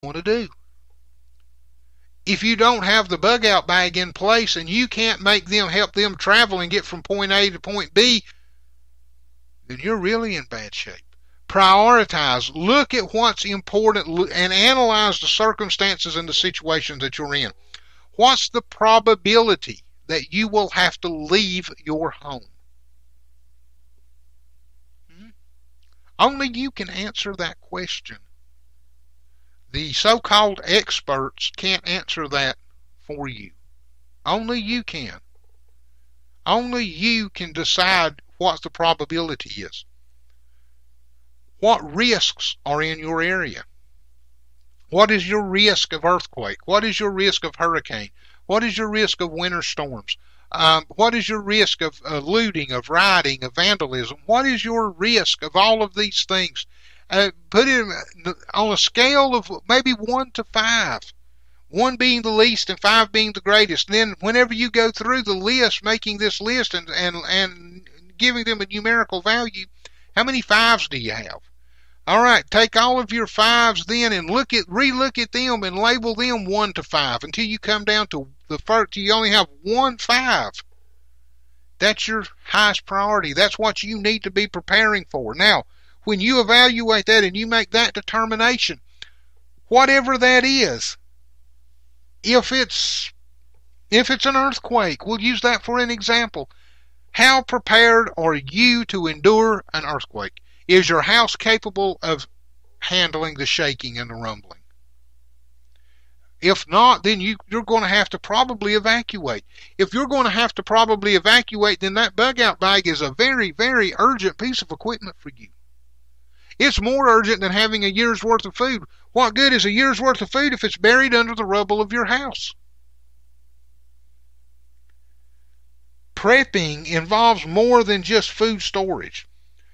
want to do. If you don't have the bug out bag in place and you can't help them travel and get from point A to point B, then you're really in bad shape. Prioritize. Look at what's important and analyze the circumstances and the situations that you're in. What's the probability that you will have to leave your home? Only you can answer that question. The so-called experts can't answer that for you. Only you can. Only you can decide what the probability is. What risks are in your area? What is your risk of earthquake? What is your risk of hurricane? What is your risk of winter storms? What is your risk of looting, of rioting, of vandalism? What is your risk of all of these things? Put it on a scale of maybe 1 to 5. 1 being the least and 5 being the greatest. And then whenever you go through the list, making this list and giving them a numerical value, how many 5s do you have? All right, take all of your 5s then and relook at them and label them 1 to 5 until you come down to the first. You only have 1 5. That's your highest priority. That's what you need to be preparing for. Now, when you evaluate that and you make that determination, whatever that is, if it's an earthquake, we'll use that for an example. How prepared are you to endure an earthquake? Is your house capable of handling the shaking and the rumbling? If not, then you're going to have to probably evacuate. If you're going to have to probably evacuate, then that bug out bag is a very, very urgent piece of equipment for you. It's more urgent than having a year's worth of food. What good is a year's worth of food if it's buried under the rubble of your house? Prepping involves more than just food storage.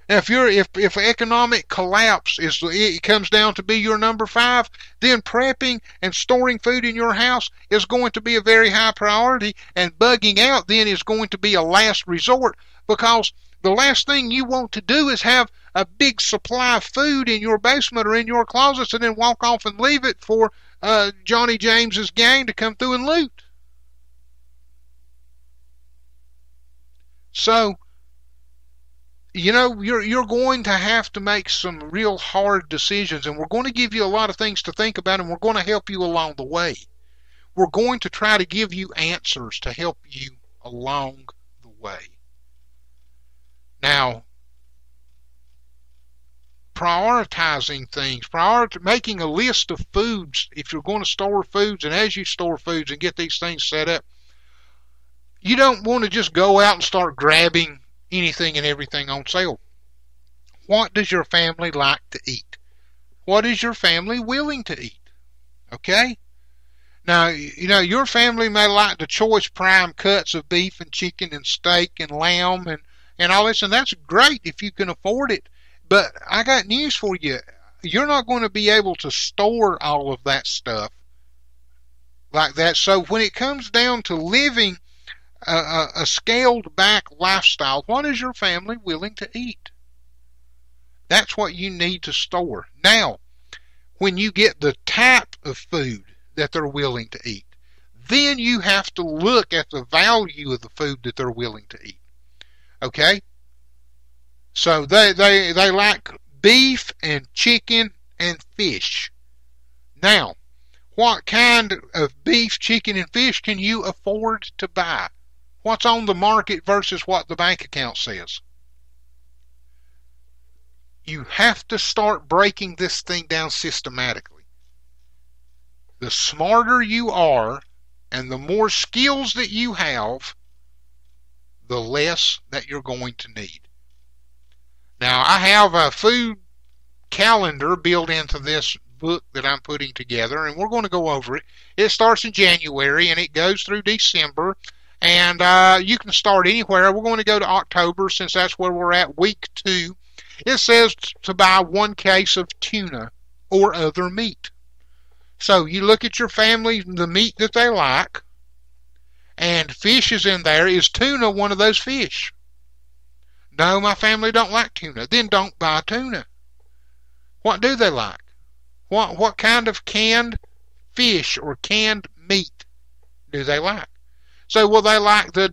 Now, if economic collapse it comes down to be your number 5, then prepping and storing food in your house is going to be a very high priority, and bugging out then is going to be a last resort, because the last thing you want to do is have a big supply of food in your basement or in your closets and then walk off and leave it for Johnny James's gang to come through and loot. So, you're going to have to make some real hard decisions, and we're going to give you a lot of things to think about, and we're going to help you along the way. We're going to try to give you answers to help you along the way. Now, prioritizing things, making a list of foods if you're going to store foods, and as you store foods and get these things set up, you don't want to just go out and start grabbing anything and everything on sale. What does your family like to eat? What is your family willing to eat? Okay? Now, your family may like the choice prime cuts of beef and chicken and steak and lamb and all this, and that's great if you can afford it. But I got news for you. You're not going to be able to store all of that stuff like that. So when it comes down to living a scaled back lifestyle, what is your family willing to eat? That's what you need to store. Now, when you get the type of food that they're willing to eat, then you have to look at the value of the food that they're willing to eat. Okay? So they like beef and chicken and fish. Now, what kind of beef, chicken, and fish can you afford to buy? What's on the market versus what the bank account says? You have to start breaking this thing down systematically. The smarter you are and the more skills that you have, the less that you're going to need. Now, I have a food calendar built into this book that I'm putting together, and we're going to go over it. It starts in January, and it goes through December. And you can start anywhere. We're going to go to October since that's where we're at, week 2. It says to buy 1 case of tuna or other meat. So you look at your family, the meat that they like, and fish is in there. Is tuna one of those fish? No, my family don't like tuna. Then don't buy tuna. What do they like? What kind of canned fish or canned meat do they like? So, well, they like the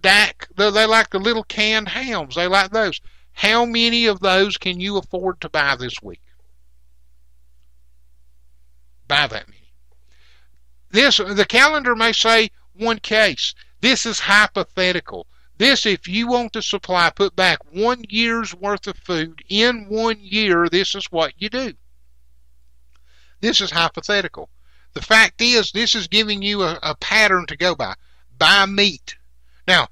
they like the little canned hams. They like those. How many of those can you afford to buy this week? Buy that many. The calendar may say one case. This is hypothetical. This, if you want to supply, put back 1 year's worth of food in 1 year, this is what you do. This is hypothetical. The fact is, this is giving you a pattern to go by. Buy meat. Now,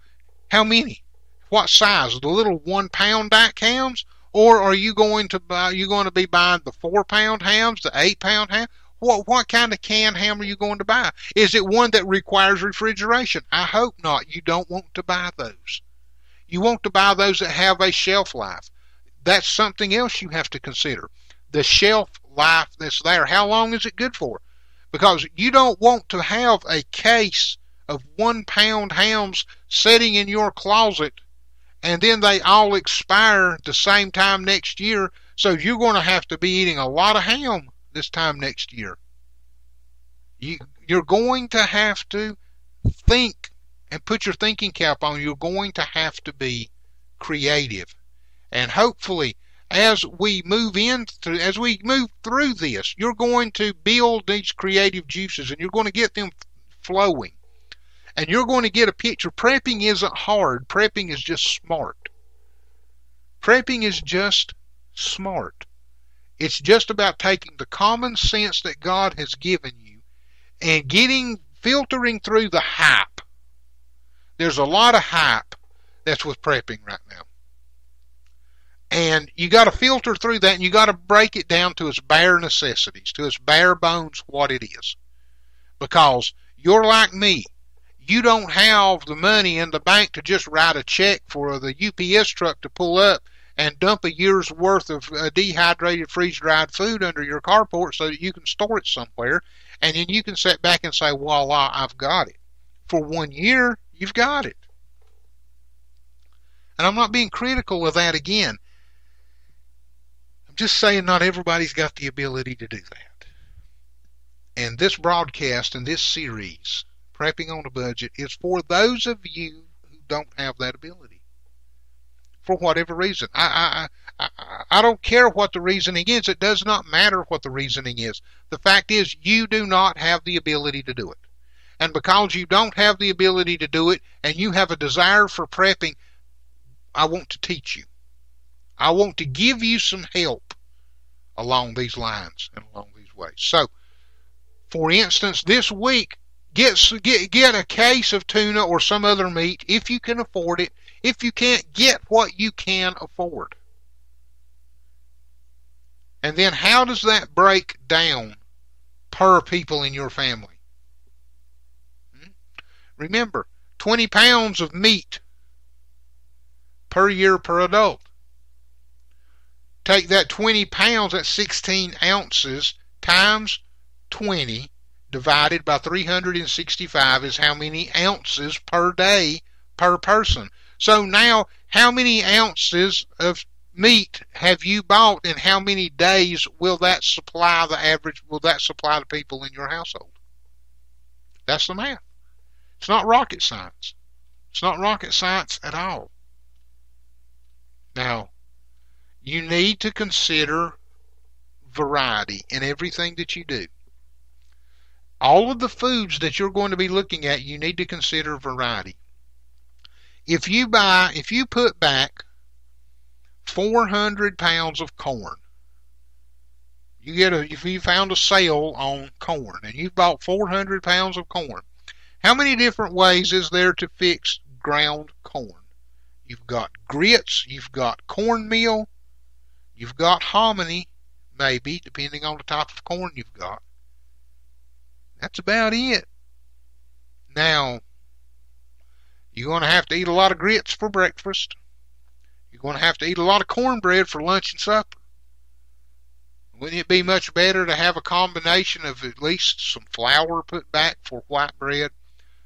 how many? What size? The little 1 pound dyke hams? Or are you going to be buying the 4 pound hams, the 8 pound ham? What kind of canned ham are you going to buy? Is it one that requires refrigeration? I hope not. You don't want to buy those. You want to buy those that have a shelf life. That's something else you have to consider. The shelf life that's there. How long is it good for? Because you don't want to have a case of 1 pound hams sitting in your closet and then they all expire at the same time next year, so you're going to have to be eating a lot of ham this time next year. You're going to have to think and put your thinking cap on. You're going to have to be creative. And hopefully, as we move through this, you're going to build these creative juices and you're going to get them flowing. And you're going to get a picture. Prepping isn't hard. Prepping is just smart. Prepping is just smart. It's just about taking the common sense that God has given you and filtering through the hype. There's a lot of hype that's with prepping right now. And you got to filter through that and you got to break it down to its bare necessities, to its bare bones what it is. Because you're like me. You don't have the money in the bank to just write a check for the UPS truck to pull up and dump a year's worth of dehydrated, freeze-dried food under your carport so that you can store it somewhere, and then you can sit back and say, voila, I've got it. For 1 year, you've got it. And I'm not being critical of that again. I'm just saying not everybody's got the ability to do that. And this broadcast and this series, Prepping on a Budget, is for those of you who don't have that ability. For whatever reason. I don't care what the reasoning is. It does not matter what the reasoning is. The fact is, you do not have the ability to do it. And because you don't have the ability to do it, and you have a desire for prepping, I want to teach you. I want to give you some help along these lines and along these ways. So, for instance, this week, get a case of tuna or some other meat if you can afford it. If you can't, get what you can afford. And then how does that break down per people in your family? Remember, 20 pounds of meat per year per adult. Take that 20 pounds, that's 16 ounces, times 20, divided by 365 is how many ounces per day per person. So now, how many ounces of meat have you bought, and how many days will that supply the people in your household? That's the math. It's not rocket science. It's not rocket science at all. Now, you need to consider variety in everything that you do. All of the foods that you're going to be looking at, you need to consider variety. If you put back 400 pounds of corn, if you found a sale on corn and you bought 400 pounds of corn, how many different ways is there to fix ground corn? You've got grits, you've got cornmeal, you've got hominy, maybe, depending on the type of corn you've got. That's about it. Now, you're going to have to eat a lot of grits for breakfast. You're going to have to eat a lot of cornbread for lunch and supper. Wouldn't it be much better to have a combination of at least some flour put back for white bread,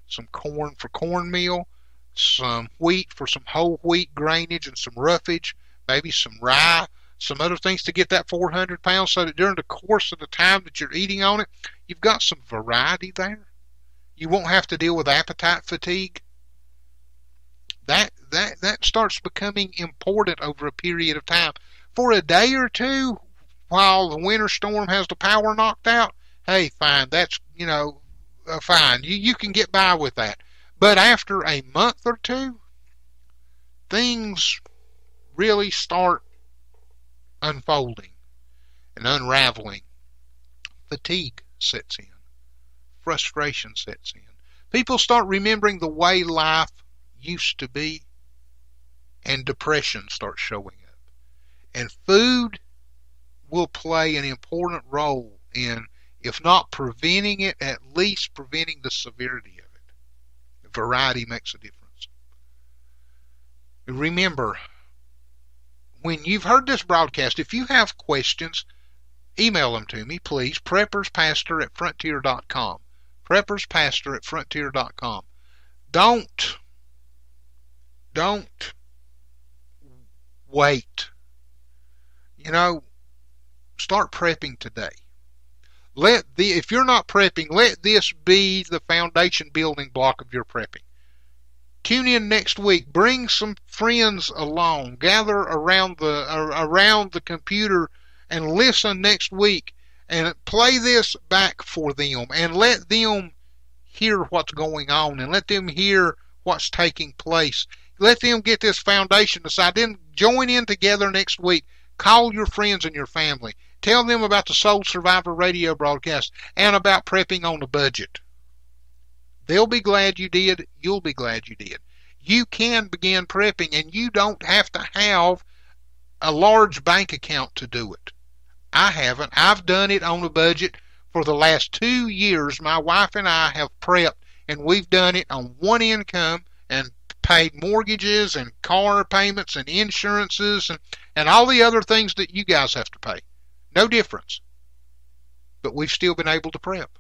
some corn for cornmeal, some wheat for some whole wheat grainage and some roughage, maybe some rye, some other things to get that 400 pounds so that during the course of the time that you're eating on it, you've got some variety there. You won't have to deal with appetite fatigue. That starts becoming important over a period of time. For a day or two, while the winter storm has the power knocked out, hey, fine, that's, fine. You can get by with that. But after a month or two, things really start unfolding and unraveling. Fatigue sets in. Frustration sets in. People start remembering the way life used to be, and depression starts showing up. And food will play an important role in, if not preventing it, at least preventing the severity of it. Variety makes a difference. Remember, when you've heard this broadcast, if you have questions, email them to me, please. prepperspastor@frontier.com. prepperspastor@frontier.com. Don't wait. Start prepping today. If you're not prepping, let this be the foundation building block of your prepping. Tune in next week. Bring some friends along. Gather around the computer and listen next week, and play this back for them, and let them hear what's going on, and let them hear what's taking place. Let them get this foundation aside. Then join in together next week. Call your friends and your family. Tell them about the Soul Survivor radio broadcast and about prepping on a budget. They'll be glad you did. You'll be glad you did. You can begin prepping, and you don't have to have a large bank account to do it. I haven't. I've done it on a budget for the last 2 years. My wife and I have prepped, and we've done it on one income and paid mortgages and car payments and insurances and all the other things that you guys have to pay. No difference. But we've still been able to prep.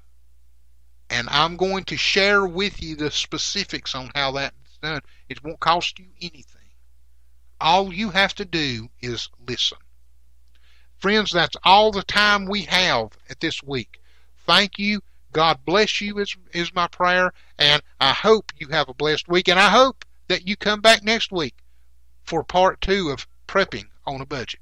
And I'm going to share with you the specifics on how that's done. It won't cost you anything. All you have to do is listen. Friends, that's all the time we have at this week. Thank you. God bless you is my prayer. And I hope you have a blessed week. And I hope that you come back next week for part 2 of prepping on a budget.